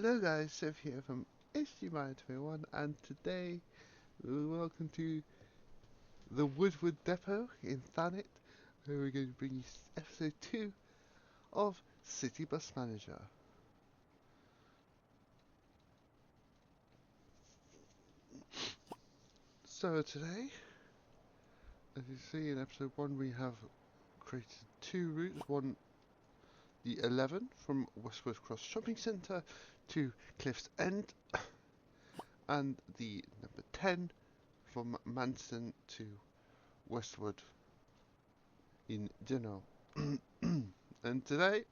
Hello guys, Siv here from HDMI21 and today welcome to the Woodward Depot in Thanet where we're going to bring you episode 2 of CityBus Manager. So today, as you see in episode 1, we have created two routes, one the 11 from Westwood Cross Shopping Centre to Cliff's End and the number 10 from Manston to Westwood in Genoa. And today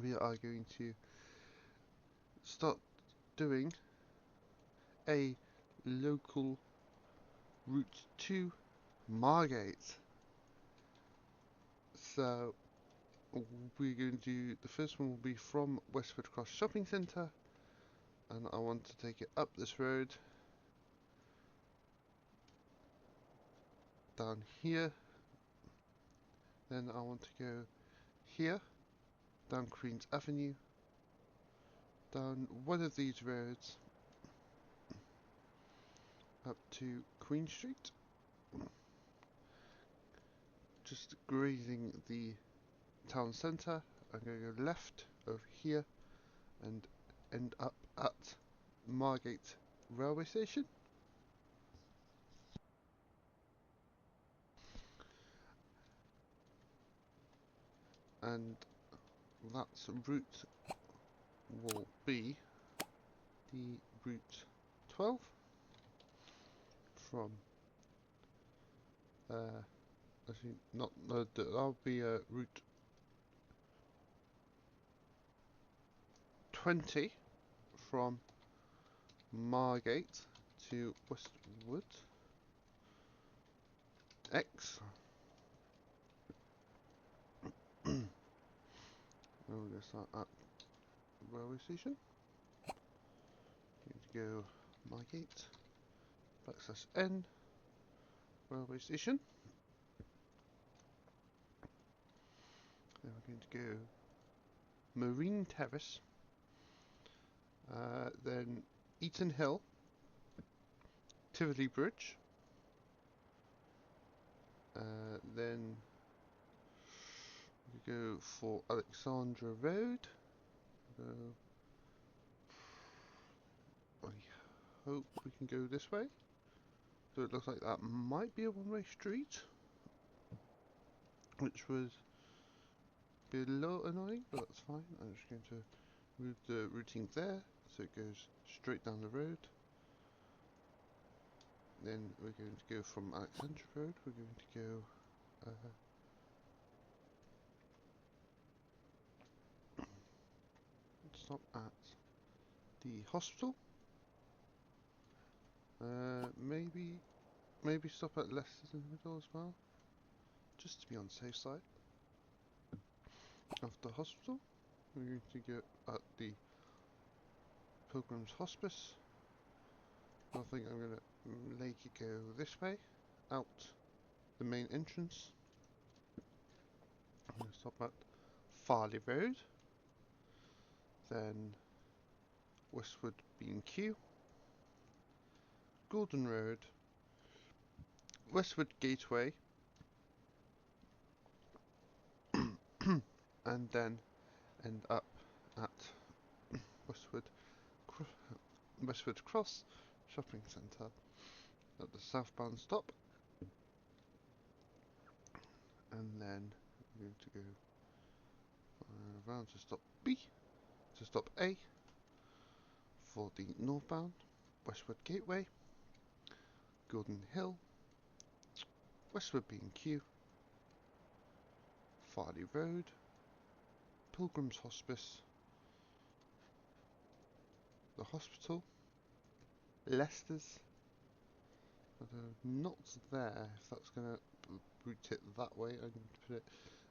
we are going to start doing a local route to Margate. So we're going to do, the first one will be from Westwood Cross Shopping Centre, and I want to take it up this road down here, then I want to go here down Queen's Avenue, down one of these roads up to Queen Street, just grazing the town centre. I'm going to go left over here and end up at Margate railway station. And that route will be the route 12 from actually not that'll be route 20 from Margate to Westwood X. We're going to start at railway station. Going to go Margate /N railway station. Then we're going to go Marine Terrace, then Eaton Hill, Tivoli Bridge, then we go for Alexandra Road. I hope we can go this way. So it looks like that might be a one-way street, which was a little annoying, but that's fine. I'm just going to move the routing there so it goes straight down the road. Then we're going to go from Alexandra Road, we're going to go stop at the hospital. Maybe stop at Leicester's in the middle as well, just to be on the safe side. After the hospital, we're going to go at the Pilgrim's Hospice. I think I'm going to make it go this way, out the main entrance. I'm going to stop at Farley Road, then Westwood B&Q, Gordon Road, Westwood Gateway, and then end up at Westwood Cross Shopping Centre at the southbound stop, and then we're going to go around to stop B, to stop A for the northbound Westwood Gateway, Gordon Hill, Westwood B&Q, Farley Road, Pilgrim's Hospice, the hospital, Leicester's. Not there, if that's going to route it that way. I'm going to put it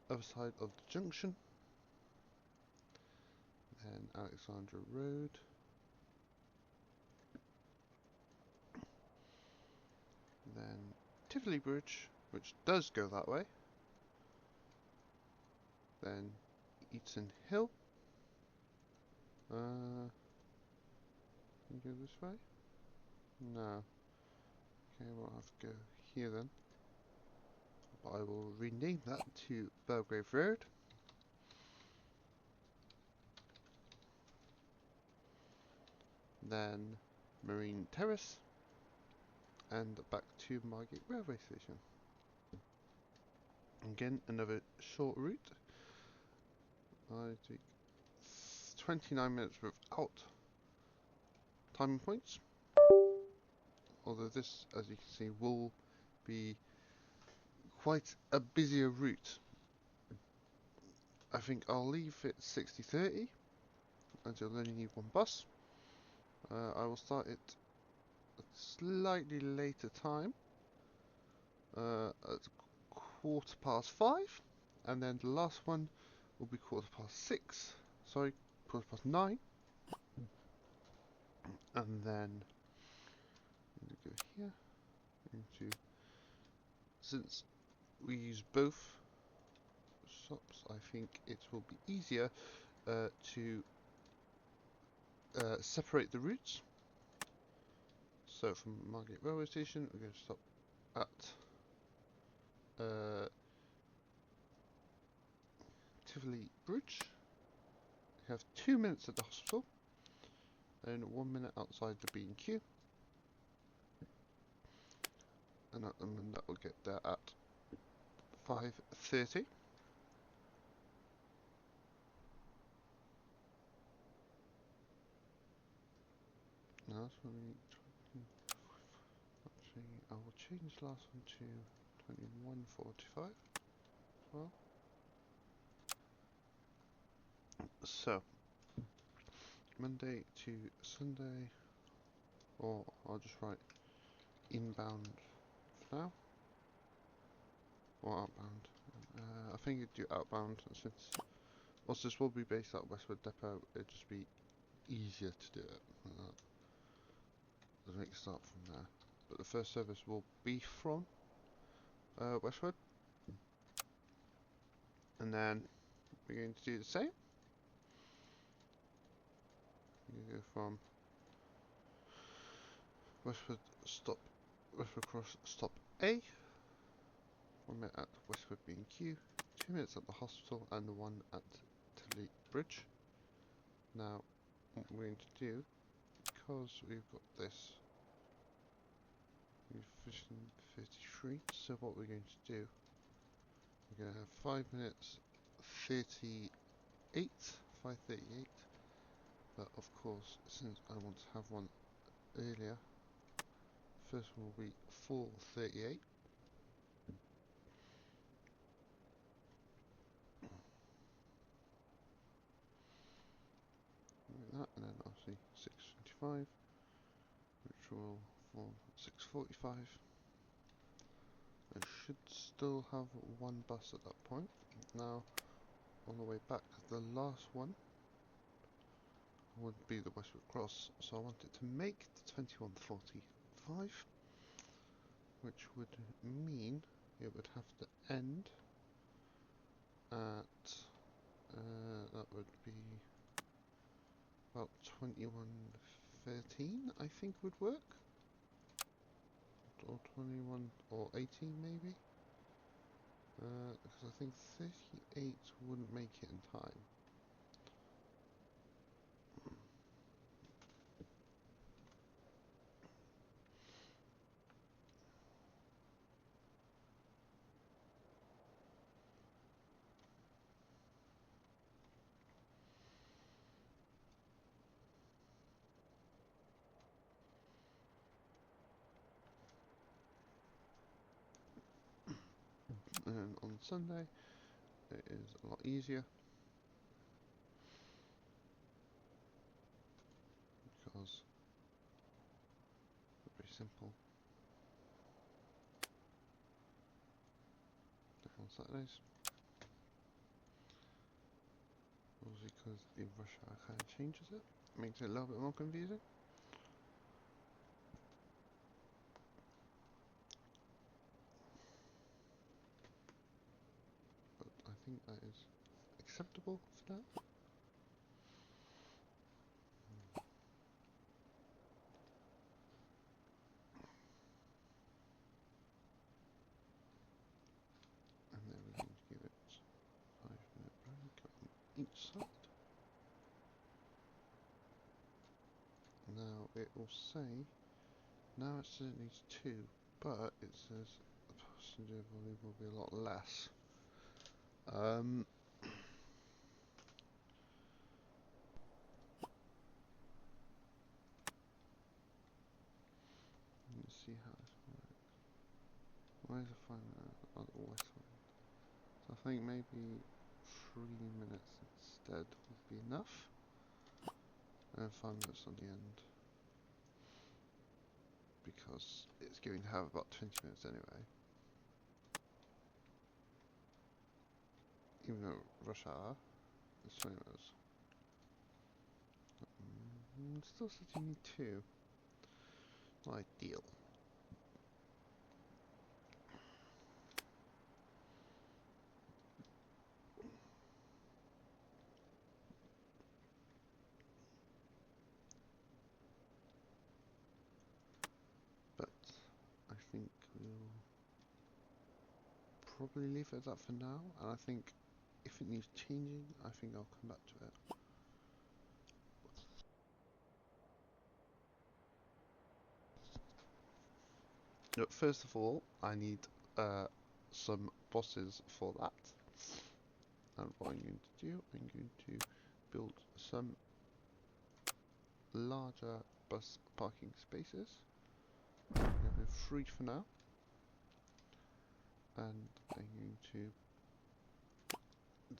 other side of the junction. Then Alexandra Road. Then Tivoli Bridge, which does go that way. Then Eaton Hill. this way? No. Okay, we'll have to go here then. But I will rename that to Belgrave Road. Then Marine Terrace. And back to Margate Railway Station. Again, another short route. I take 29 minutes without timing points. Although this, as you can see, will be quite a busier route. I think I'll leave it 60-30, as you'll only need one bus. I will start it at a slightly later time, at 5:15, and then the last one will be 6:15. Sorry, 9:15, and then I'm going to go here into. Since we use both stops, I think it will be easier to separate the routes. So from Margate Railway Station, we're going to stop at Tivoli Bridge. We have 2 minutes at the hospital and 1 minute outside the B&Q. And that will get there at 5:30. Now that's when we actually, I will change the last one to 21:45 as well. So Monday to Sunday, or I'll just write inbound for now, or outbound. I think you'd do outbound since also this will be based at Westwood Depot. It'd just be easier to do it. Let's make a start from there. But the first service will be from Westwood, and then we're going to do the same. You go from Westwood Cross stop A, 1 minute at Westwood B&Q, 2 minutes at the hospital, and 1 at Tivoli Bridge. Now, what we're going to do, because we've got this, we've vision 33, so what we're going to do, we're going to have 5 minutes 38, 5:38, but of course, since I want to have one earlier, first one will be 4:38. That, and then obviously 6:25, which will form 6:45. I should still have one bus at that point. Now, on the way back, the last one would be the Westwood Cross, so I want it to make the 21:45, which would mean it would have to end at, that would be about 21:13, I think would work, or 21 or 18 maybe, because I think 38 wouldn't make it in time. And on Sunday, it is a lot easier because it's very simple. On Saturdays, obviously because the rush hour kind of changes it, makes it a little bit more confusing. But I think that is acceptable for now. it will say, now it says it needs 2, but it says the passenger volume will be a lot less. Let's see how this works. Why is it 5 minutes? Oh, always 5 minutes. So I think maybe 3 minutes instead would be enough. And 5 minutes on the end. Because it's going to have about 20 minutes anyway. Even though rush hour is 20 minutes. Still says you need 2. Not ideal. But I think we'll probably leave it at that for now. And I think if it needs changing, I think I'll come back to it. Look, first of all, I need some buses for that. And what I'm going to do, I'm going to build some larger bus parking spaces. I'm going to go 3 for now. And I'm going to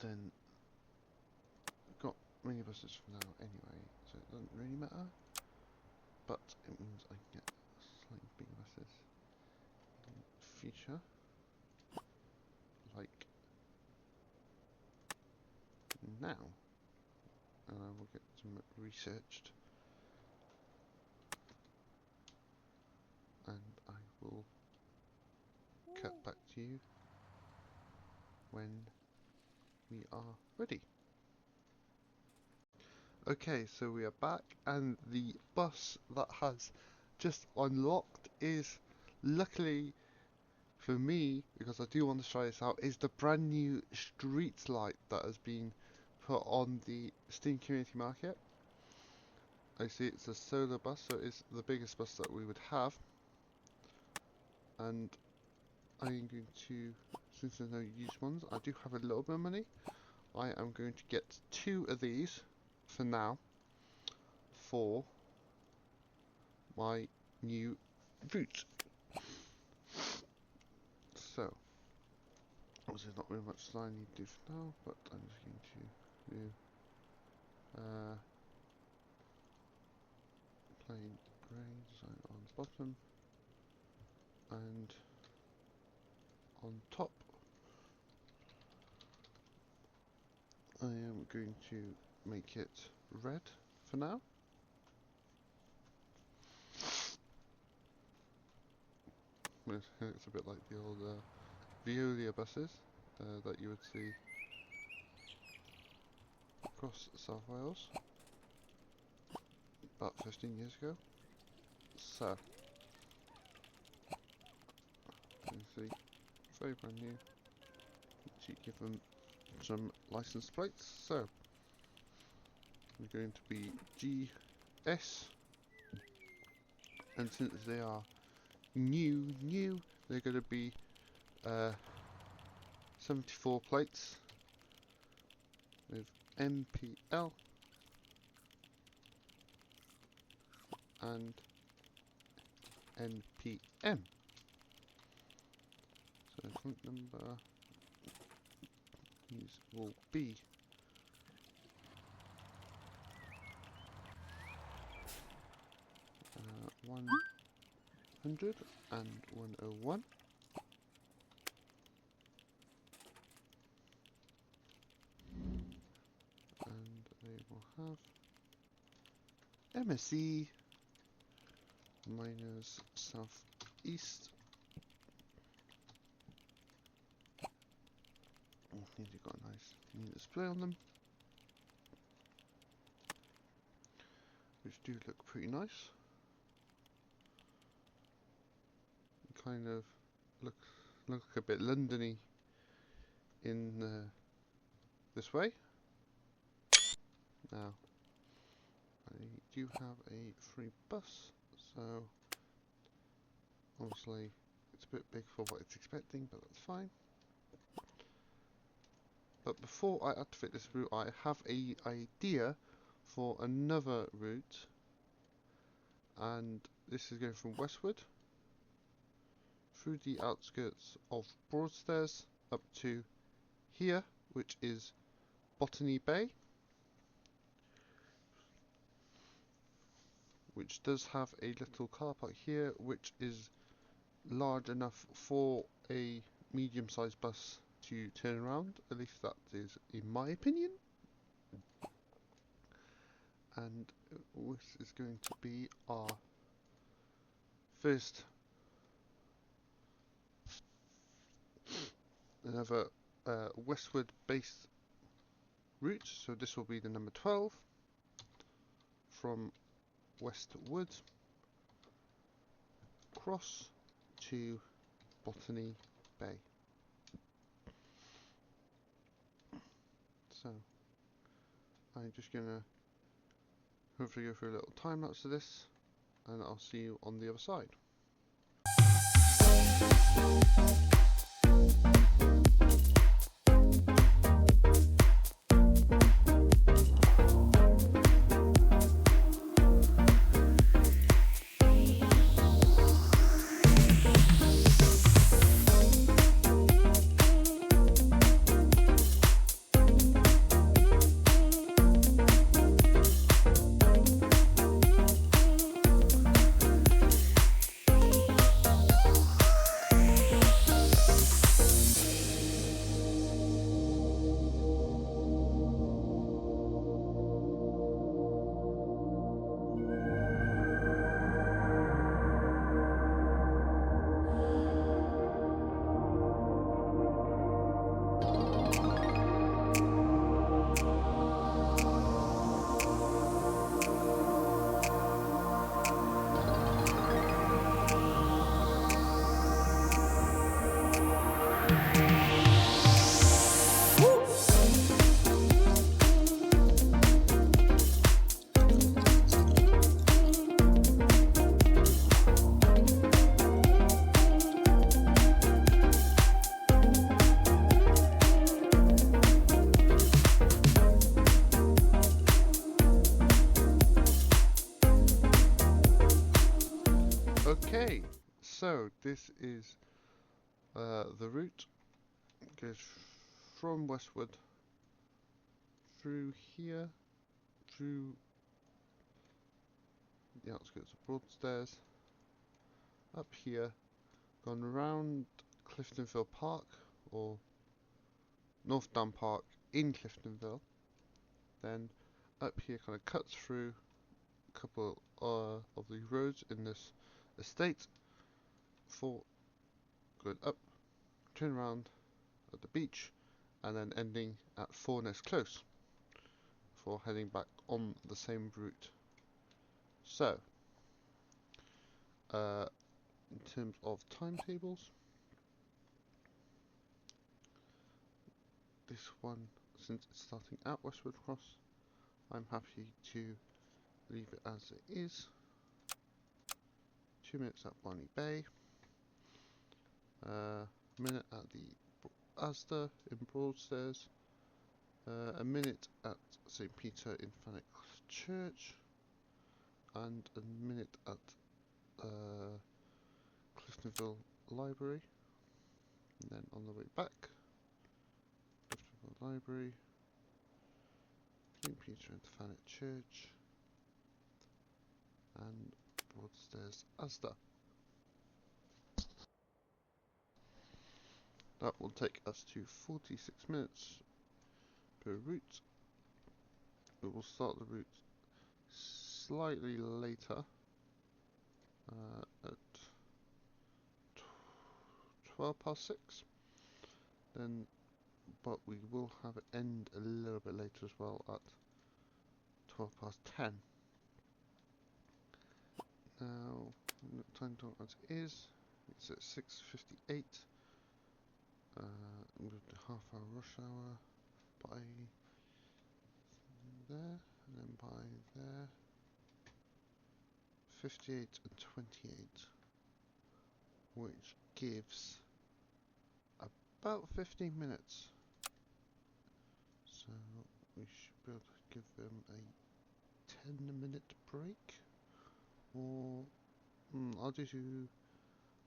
then got minibuses for now anyway, so it doesn't really matter. But it means I can get slightly bigger buses in the future, like now. And I will get them researched, and I will cut back to you when we are ready. Okay, so we are back, and the bus that has just unlocked is, luckily for me, because I do want to try this out, is the brand new street light that has been put on the Steam Community Market. I see it's a solar bus, so it's the biggest bus that we would have. And I am going to, since there's no used ones, I do have a little bit of money. I am going to get 2 of these for now for my new route. So, obviously not very much that I need to do for now, but I'm just going to do plain grey design on the bottom, and on top I am going to make it red for now. It's a bit like the old Veolia buses that you would see across South Wales about 15 years ago. So, you see, very brand new. You give them some license plates. So, we're going to be GS, and since they are new, they're going to be 74 plates with MPL and NPM. So front number will be 100 and 101. And they will have MSE minus southeast. Oh, these have got a nice new display on them, which do look pretty nice. Kind of look a bit Londony in this way. Now, I they do have a free bus, so obviously it's a bit big for what it's expecting, but that's fine. But before I activate this route, I have a idea for another route, and this is going from Westwood through the outskirts of Broadstairs up to here, which is Botany Bay, which does have a little car park here, which is large enough for a medium-sized bus to turn around. At least that is in my opinion. And this is going to be our first another westward based route, so this will be the number 12 from Westwood across to Botany Bay. So I'm just gonna hopefully go through a little time lapse of this, and I'll see you on the other side. Okay, so this is the route. It goes from Westwood through here, through the outskirts of Broadstairs, up here, gone round Cliftonville Park, or North Down Park in Cliftonville, then up here kind of cuts through a couple of the roads in this estate for going up, turn around at the beach, and then ending at Fourness Close for heading back on the same route. So, in terms of timetables, this one, since it's starting at Westwood Cross, I'm happy to leave it as it is. 2 minutes at Bonnie Bay, a minute at the Asda in Broadstairs, a minute at St Peter in Thanet Church, and a minute at Cliftonville Library. And then on the way back, Cliftonville Library, St Peter and Thanet Church, and Broadstairs Asda. That will take us to 46 minutes per route. We will start the route slightly later, at 6:12, then, but we will have it end a little bit later as well at 10:12. Now, time zone as is, it's at 6:58. With the half-hour rush hour by there, and then by there, 58 and 28, which gives about 15 minutes. So we should be able to give them a 10-minute break, or I'll do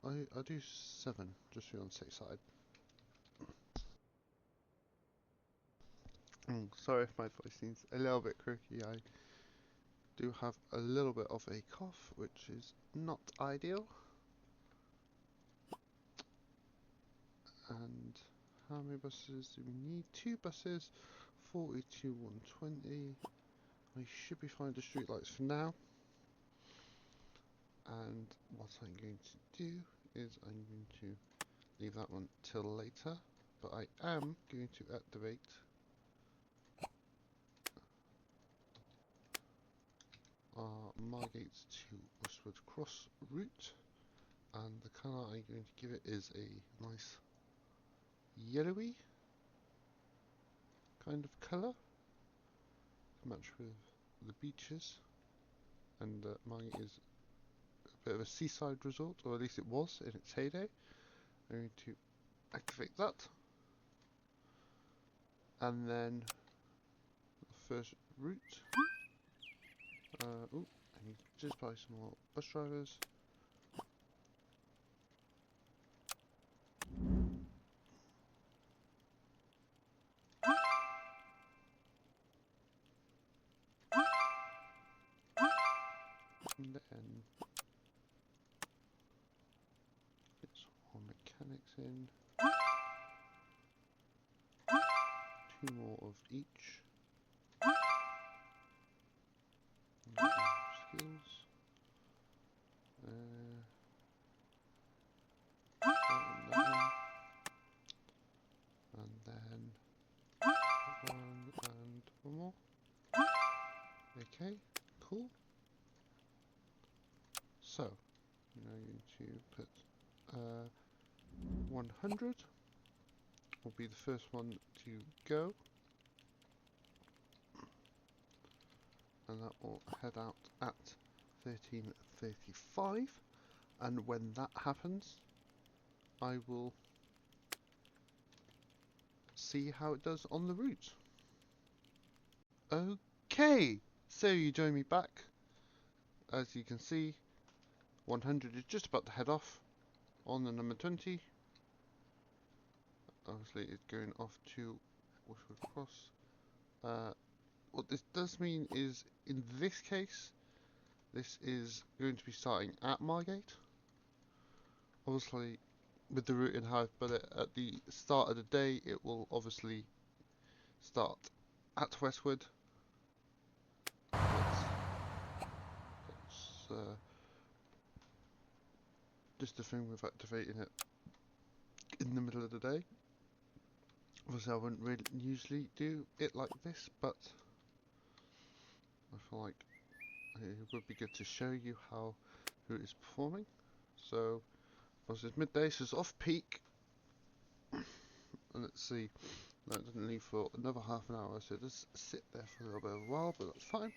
I'll do 7 just to be on the safe side. Sorry if my voice seems a little bit croaky. I do have a little bit of a cough, which is not ideal. And how many buses do we need? 2 buses, 40 to 120. I should be fine to streetlights for now. And what I'm going to do is I'm going to leave that one till later, but I am going to activate our Margate to Westwood Cross route, and the colour I'm going to give it is a nice yellowy kind of colour to match with the beaches. And Margate is a bit of a seaside resort, or at least it was in its heyday. I'm going to activate that, and then the first route. I need to just buy some more bus drivers. And then get some more mechanics in. 2 more of each. Skills. And then 1 and 1 more. Okay, cool. So, I'm now going to put 100 will be the first one to go, and that will head out at 13:35, and when that happens I will see how it does on the route. Okay, so you join me back. As you can see, 100 is just about to head off on the number 20. Obviously it's going off to Westwood Cross. What this does mean is, in this case, this is going to be starting at Margate. Obviously, with the route and how I've put it at the start of the day, it will obviously start at Westwood. That's just the thing with activating it in the middle of the day. Obviously I wouldn't really usually do it like this, but I feel like it would be good to show you how it is performing. So, obviously it's midday, so it's off peak. And let's see, no, it doesn't leave for another half an hour, so it does sit there for a little bit of a while, but that's fine.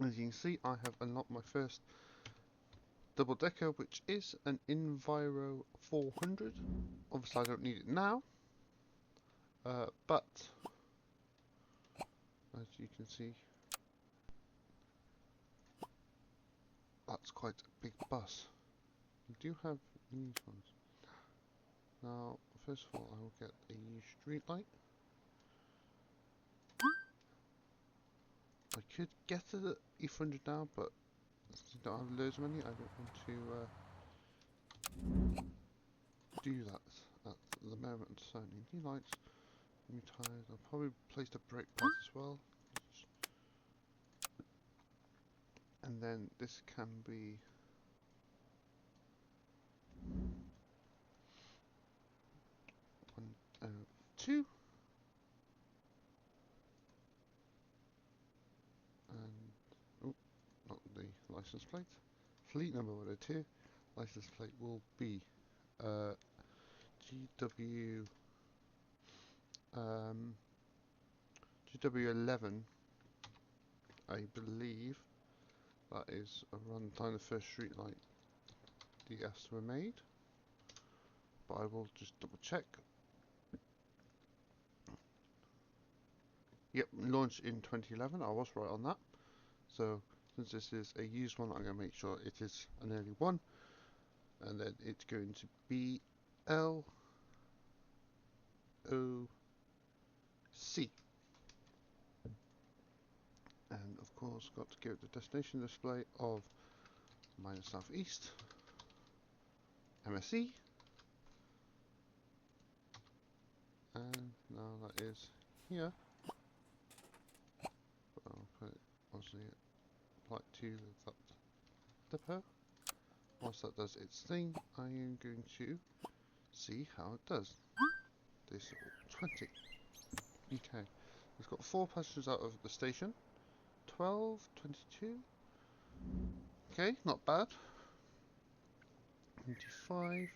As you can see, I have unlocked my first double decker, which is an Enviro 400. Obviously I don't need it now, but as you can see, that's quite a big bus. We do have these ones. Now, first of all, I will get a street light. I could get the E400 now, but since I don't have loads of money, I don't want to do that at the moment. So I need new lights, new tyres. I'll probably place the brake pads as well. And then this can be one, 2. And, oh, not the license plate. Fleet number 102. License plate will be GW GW11, I believe. That is around the time the first street light DS were made. But I will just double check. Yep, launched in 2011. I was right on that. So since this is a used one, I'm going to make sure it is an early one. And then it's going to be LOC. And of course, got to go to the destination display of minus southeast, MSE. And now that is here. I'll put it, obviously, apply it to that depot. Whilst that does its thing, I am going to see how it does. This 20. Okay, it's got 4 passengers out of the station. 12, 22. Okay, not bad. 25.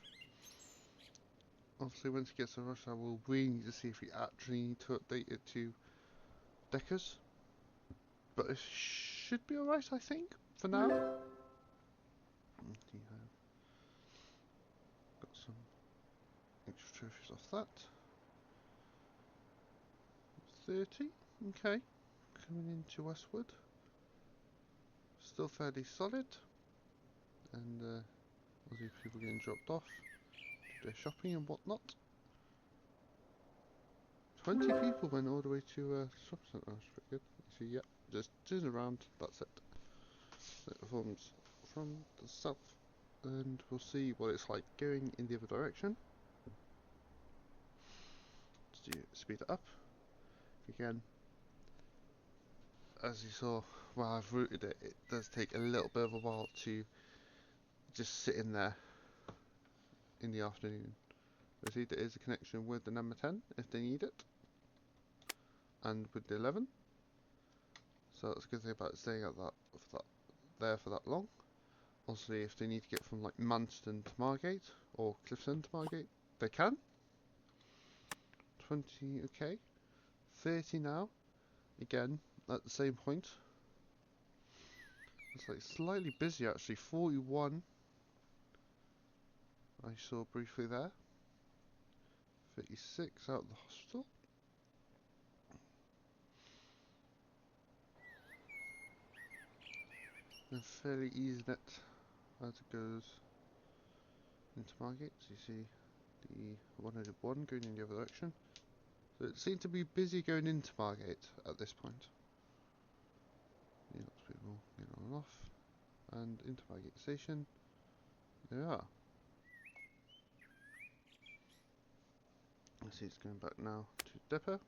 Obviously, once it gets to rush hour, we'll really need to see if we actually need to update it to Deckers. But it should be alright, I think, for now. Got some extra trophies off that. 30, okay. Coming into Westwood. Still fairly solid. And obviously people getting dropped off to their shopping and whatnot. 20 people went all the way to shopping centre, that's pretty good. You see, yeah, just turn around, that's it. So it forms from the south. And we'll see what it's like going in the other direction. Let's speed it up. Again, as you saw while I've routed it, it does take a little bit of a while to just sit in there in the afternoon. You see there is a connection with the number 10 if they need it, and with the 11. So that's a good thing about staying at there for that long. Obviously, if they need to get from like Manston to Margate or Clifton to Margate, they can. 20, okay. 30 now. Again, at the same point. It's like slightly busy actually. 41. I saw briefly there. 36 out of the hospital. And fairly easy net as it goes into Margate. So you see the 101 going in the other direction. So it seemed to be busy going into Margate at this point. Yeah, lots of people getting on and off. And into Margate station. There we are. I see it's going back now to depot.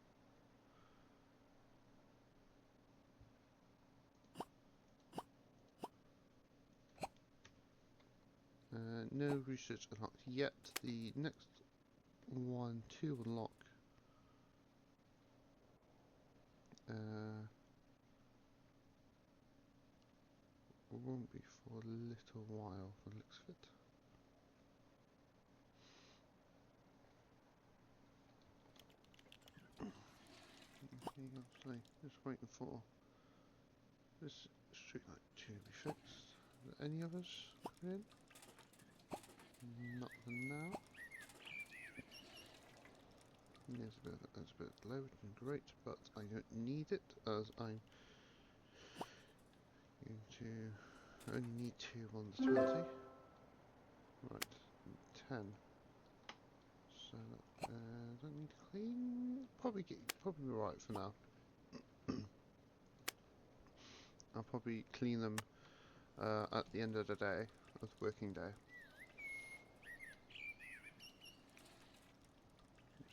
No research unlocked yet. The next one to unlock won't be for a little while for the looks of it. Okay, obviously just waiting for this street light to be fixed. Are there any others coming in? Not for now. There's a bit low, which is great, but I don't need it as I'm going to only need 2 on the 20. Right, 10. So don't need to clean. Probably be right for now. I'll probably clean them at the end of the day, of the working day.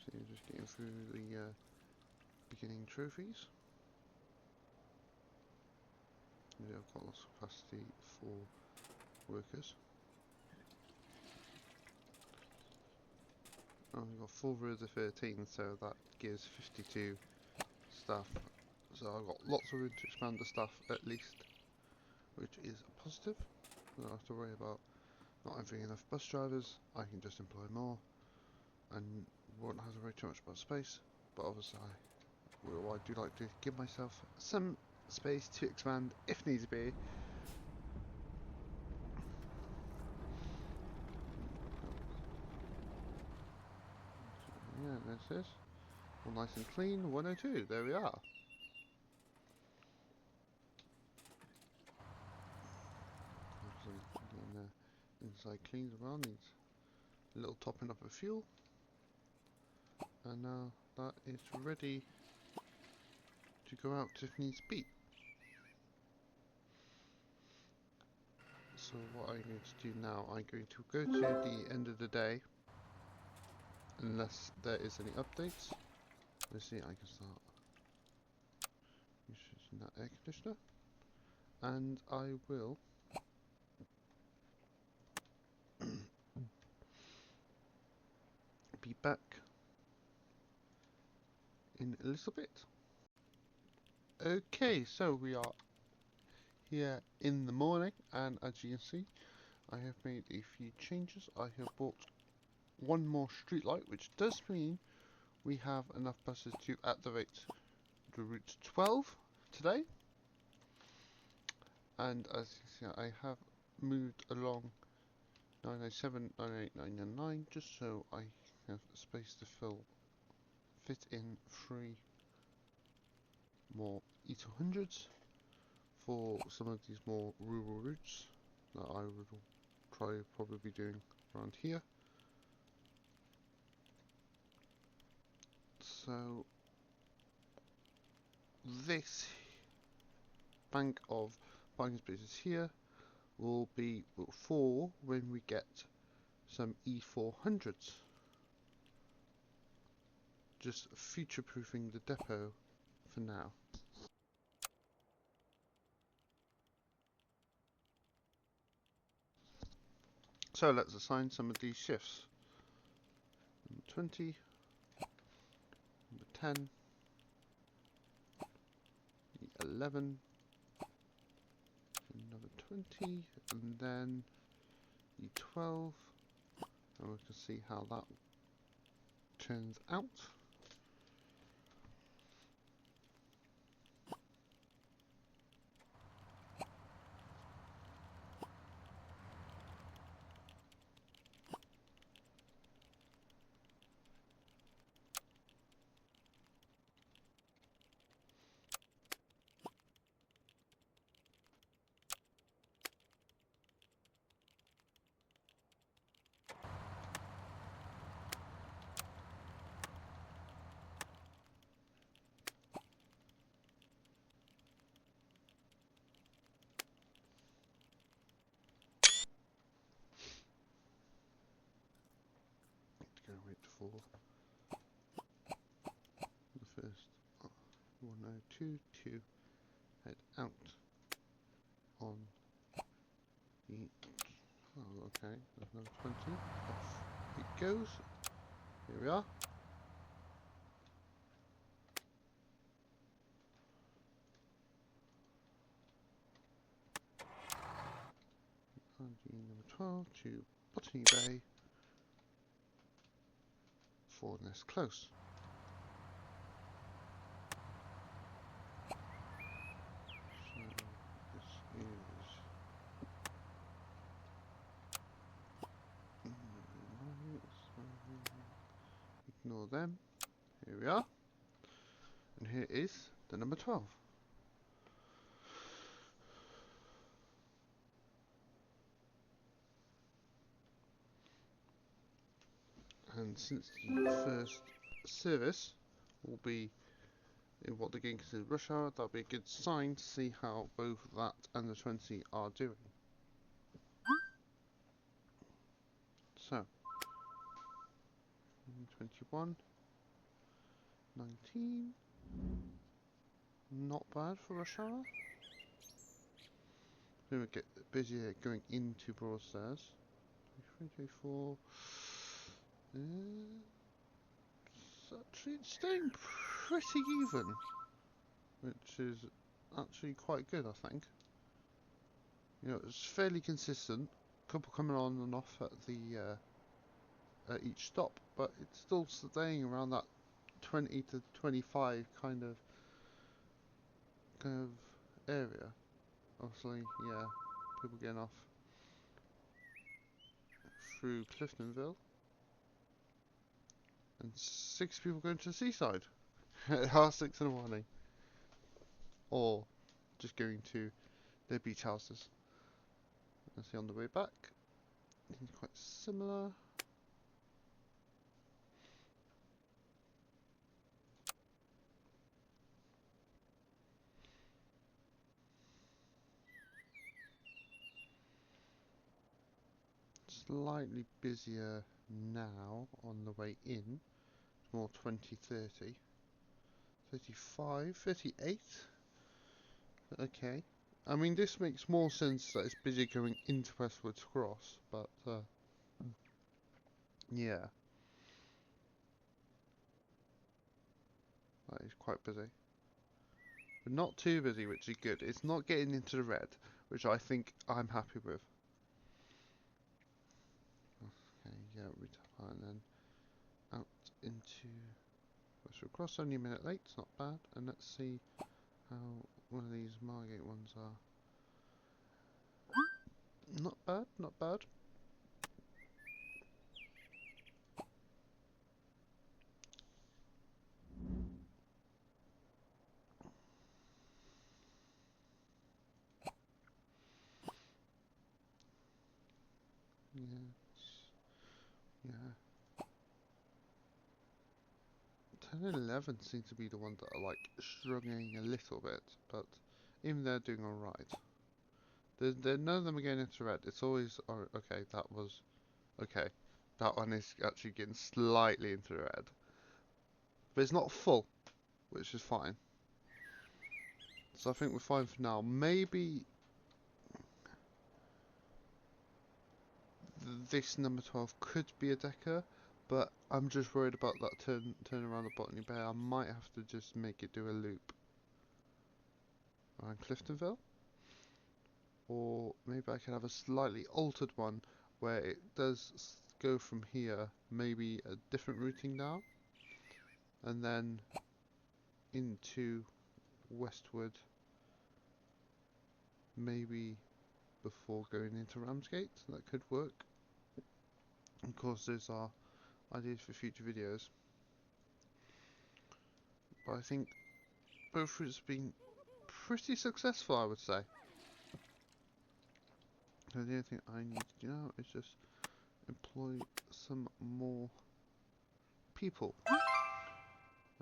So you're just getting through the beginning trophies. Yeah, I've got lots of capacity for workers. Oh, we've got 4 rows of 13, so that gives 52 staff. So I've got lots of room to expand the staff at least, which is a positive. I don't have to worry about not having enough bus drivers. I can just employ more and won't have to worry too much about space. But obviously I do like to give myself some space to expand if needs be. Yeah, there it is. All nice and clean. 102. There we are. Getting the inside cleaned as well. Needs a little topping up of fuel. And now that is ready to go out if needs be. So what I'm going to do now, I'm going to go to the end of the day, unless there is any updates. Let's see, I can start using that air conditioner, and I will be back in a little bit. Okay, so we are here in the morning, and as you can see, I have made a few changes. I have bought one more street light, which does mean we have enough buses to activate the route 12 today. And as you see, I have moved along 997, 998, 999 just so I have space to fit in 3 more E200s for some of these more rural routes that I would probably be doing around here. So this bank of parking spaces here will be for when we get some E400s, just future-proofing the depot for now. So let's assign some of these shifts. Number 20, number 10, 11, another 20, and then E12, and we can see how that turns out. Gonna wait for the first 102 to head out on the, oh okay, there's another 20, off it goes, here we are. And the number 12 to Botany Bay for Nest Close. So this is ignore them. Here we are. And here is the number 12. And since the first service will be in what they're going to consider rush hour, that'll be a good sign to see how both that and the 20 are doing. So, 21, 19, not bad for rush hour. Then we get busier going into Broadstairs. 23, 24. It's staying pretty even, which is actually quite good, I think. You know, it's fairly consistent. A couple coming on and off at the at each stop, but it's still staying around that 20 to 25 kind of area. Obviously, yeah, people getting off through Cliftonville and 6 people going to the seaside at half 6 in the morning, or just going to their beach houses. And see on the way back, it's quite similar. Slightly busier now on the way in, more 20, 30, 35, 38. Okay. I mean, this makes more sense that it's busy going into Westwood Cross, but yeah, that is quite busy. But not too busy, which is good. It's not getting into the red, which I think I'm happy with. Okay, yeah, retire and then out into Westwood Cross. Only a minute late, it's not bad. And let's see how one of these Margate ones are. Not bad, not bad. Yes, yeah. 10 and 11 seem to be the ones that are like struggling a little bit, but even they're doing alright. None of them are getting into red. It's always, oh, okay, that was, okay. That one is actually getting slightly into red. But it's not full, which is fine. So I think we're fine for now. Maybe this number 12 could be a decker, but I'm just worried about that turn around the Botany Bay. I might have to just make it do a loop around Cliftonville. Or maybe I can have a slightly altered one where it does go from here, maybe a different routing now, and then into Westwood, maybe before going into Ramsgate. That could work. Of course, those are ideas for future videos. But I think both routes have been pretty successful, I would say. So the only thing I need to do now is just employ some more people.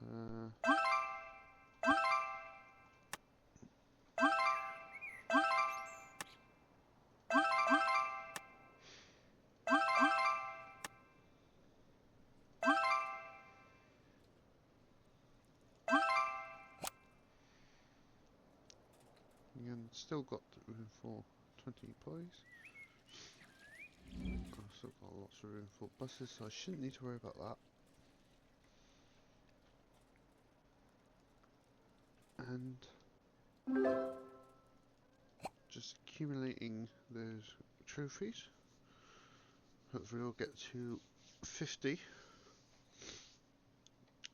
And still got room for 20 employees. I've still got lots of room for buses, so I shouldn't need to worry about that. And just accumulating those trophies. Hopefully we'll get to 50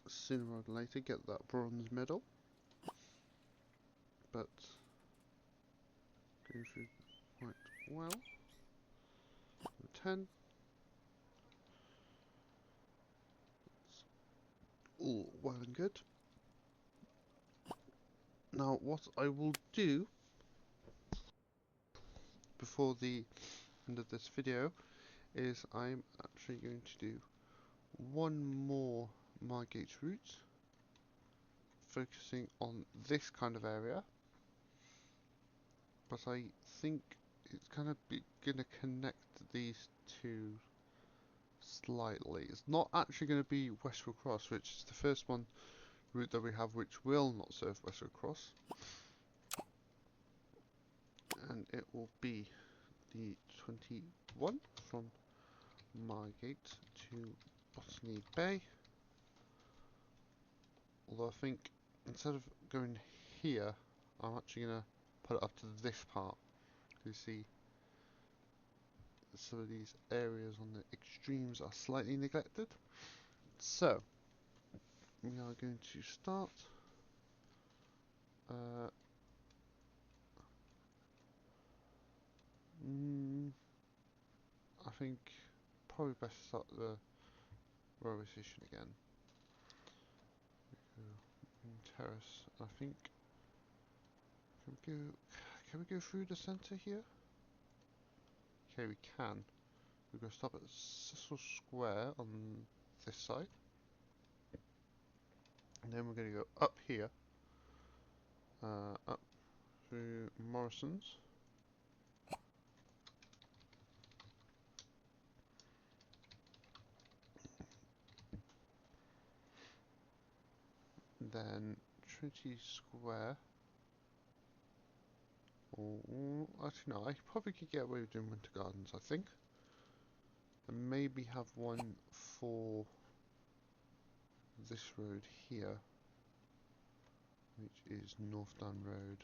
sooner rather than later, get that bronze medal. But going through quite well. 10. All well and good. Now what I will do before the end of this video is I'm actually going to do one more Margate route, focusing on this kind of area, but I think it's kind of going to connect these two slightly. It's not actually going to be Westwood Cross, which is the first one route that we have which will not serve Westwood Cross, and it will be the 21 from Margate to Botany Bay. Although I think instead of going here, I'm actually going to put it up to this part. You see some of these areas on the extremes are slightly neglected. So we are going to start I think probably best to start railway station again. Terrace. I think can we go through the centre here? Okay, we can. We're going to stop at Cecil Square on this side. And then we're going to go up here. Up through Morrison's. Then Trinity Square. Actually no, I probably could get away with doing Winter Gardens, I think. And maybe have one for this road here, which is North Down Road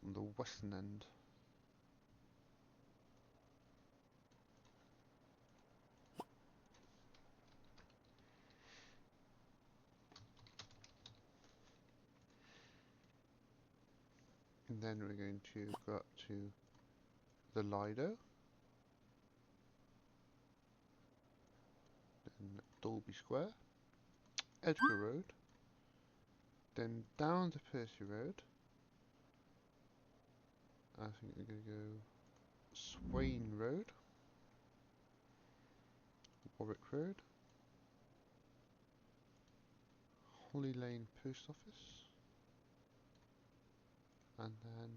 on the western end. And then we're going to go up to the Lido, then Dolby Square, Edgar Road, then down to Percy Road. I think we're going to go Swain Road, Warwick Road, Holly Lane Post Office, and then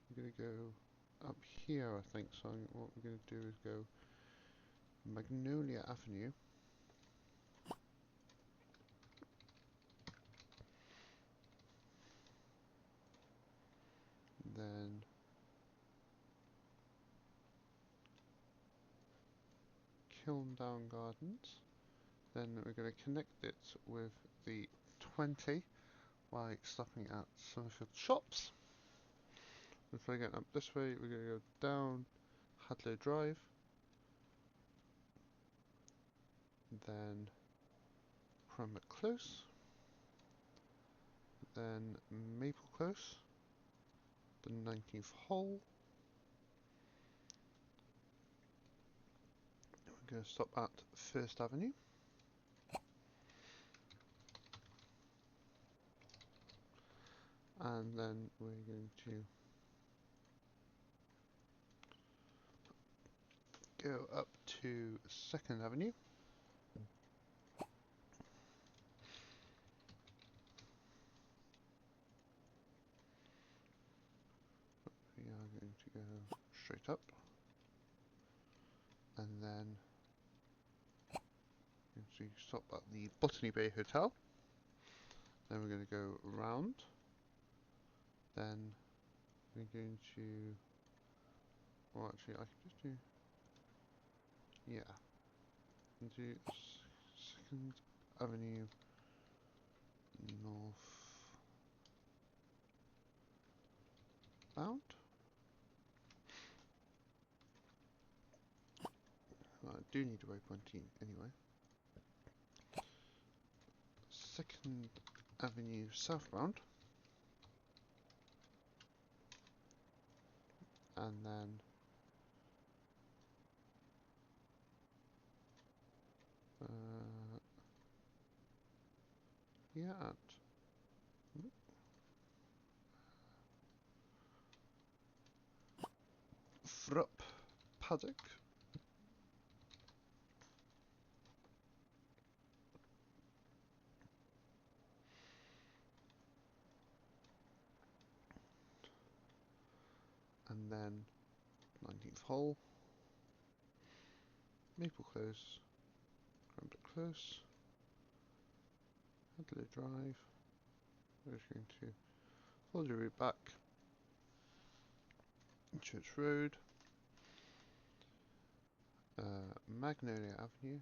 we're going to go up here, I think. So what we're going to do is go Magnolia Avenue, then Kilndown Gardens, then we're going to connect it with the 20 by stopping at Summerfield Shops. If we're going up this way, we're going to go down Hadlow Drive, then Cromwell Close, then Maple Close, the 19th hole. We're going to stop at First Avenue. And then we're going to go up to 2nd Avenue. We are going to go straight up. And then so you stop at the Botany Bay Hotel. Then we're going to go round. Then we're going to, well actually I can just do, yeah, and do 2nd Avenue north bound. Well, I do need a waypoint anyway. 2nd Avenue southbound. And then yeah, at Thrupp Paddock. And then 19th hole, Maple Close, Cranbrook Close, Hadley Drive. We're just going to follow the route back, Church Road, Magnolia Avenue,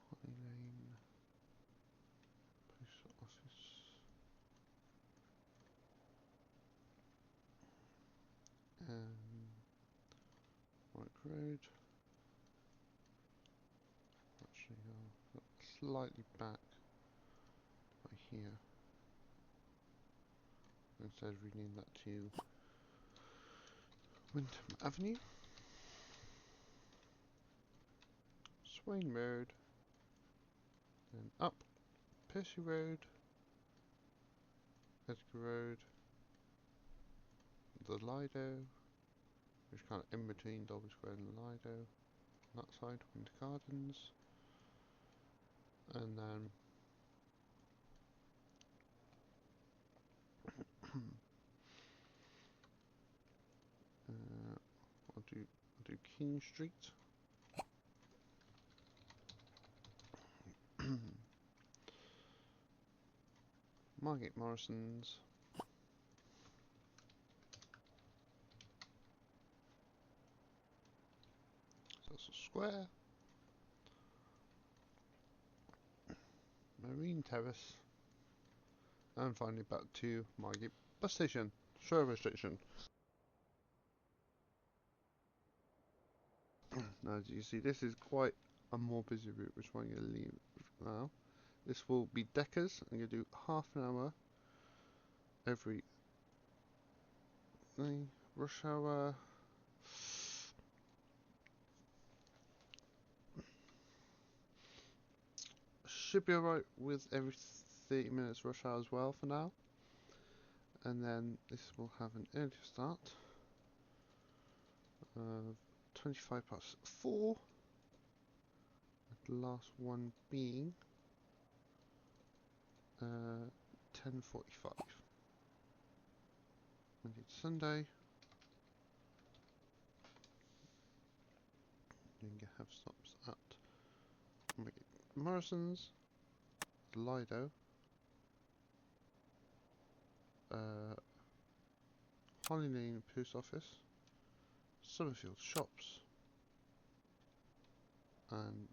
Holly Lane Post Office, Warwick Road. Actually, no, slightly back. here. Instead of rename that to Wyndham Avenue. Swain Road. Then up Percy Road. Edgar Road. The Lido. Which is kind of in between Dolby Square and the Lido. On that side, Winter Gardens. And then I'll do King Street. Margate Morrison's. So that's a square. Marine Terrace. And finally back to Margate Bus Station. Show restriction. Now as you see, this is quite a more busy route, which I'm going to leave now. This will be Deckers. I'm going to do half an hour every rush hour. Should be alright with every 30 minutes rush hour as well for now. And then this will have an earlier start of 4:25. The last one being 10:45. Monday to Sunday. You can have stops at Morrison's, Lido, Holly Lane Post Office, Summerfield Shops, and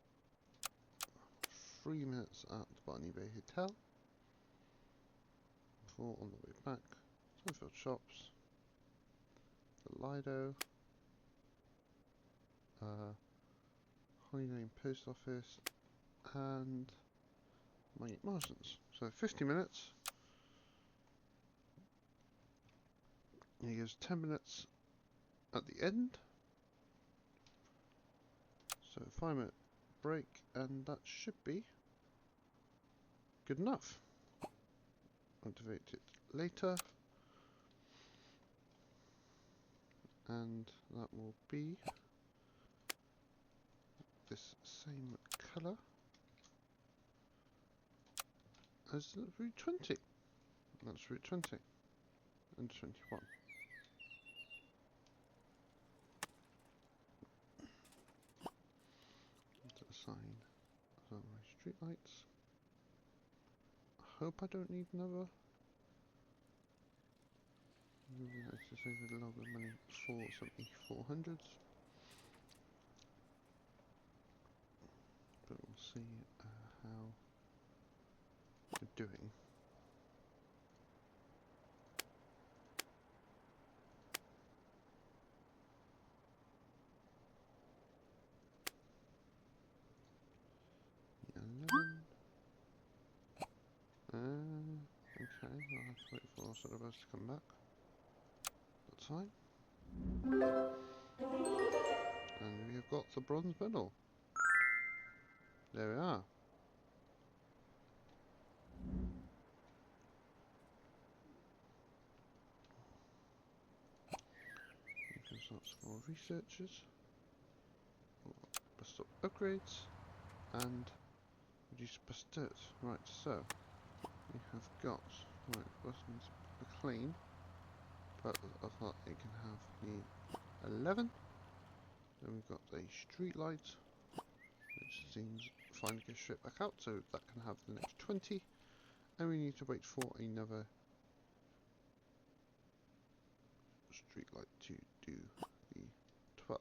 3 minutes at the Barney Bay Hotel. 4 on the way back. Summerfield Shops, the Lido, Holly Lane Post Office, and Margate Morrison's. So 50 minutes. And he gives 10 minutes at the end. So 5-minute break, and that should be good enough. Activate it later, and that will be this same colour as Route 20. That's Route 20 and 21. To the sign of my street lights. I hope I don't need another. It would be nice to save a little bit of money for something 400s. But we'll see how we're doing. Okay, I'll have to wait for CityBus to come back. That's fine. And we have got the bronze medal. There we are. You can start some more researchers, or bus stop upgrades, and reduce bus dirt. Right, so we have got buttons clean, but I thought it can have the 11. Then we've got a street light, which seems fine to get straight back out, so that can have the next 20. And we need to wait for another street light to do the 12.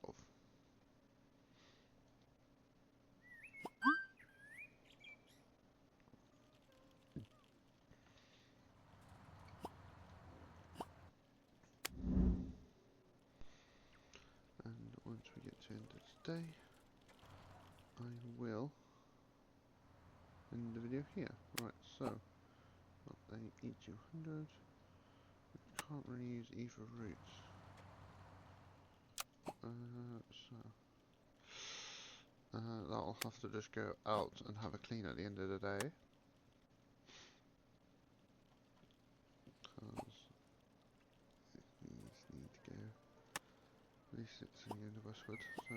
And once we get to the end of today, I will end the video here. Right, so Got a E200. Can't really use either routes. That'll have to just go out and have a clean at the end of the day. Because these need to go. At least it's in the end of Westwood, so.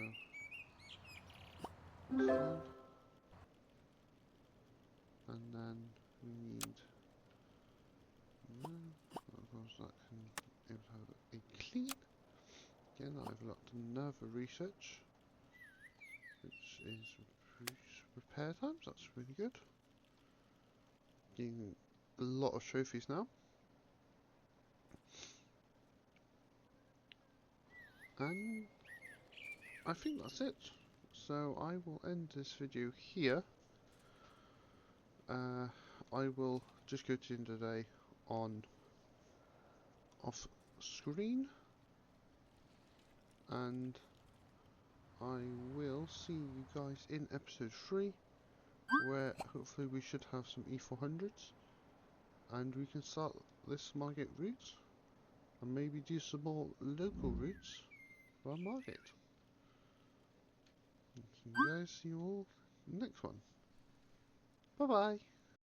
Clean. And then we need. Of course, that can have a clean. Again, I've locked another research, which is repair times. That's really good. Getting a lot of trophies now. And I think that's it. So I will end this video here. I will just go to the end of the day on off screen, and I will see you guys in episode 3, where hopefully we should have some E400s, and we can start this Margate route, and maybe do some more local routes around Margate. So you guys see you all in the next one. Bye bye.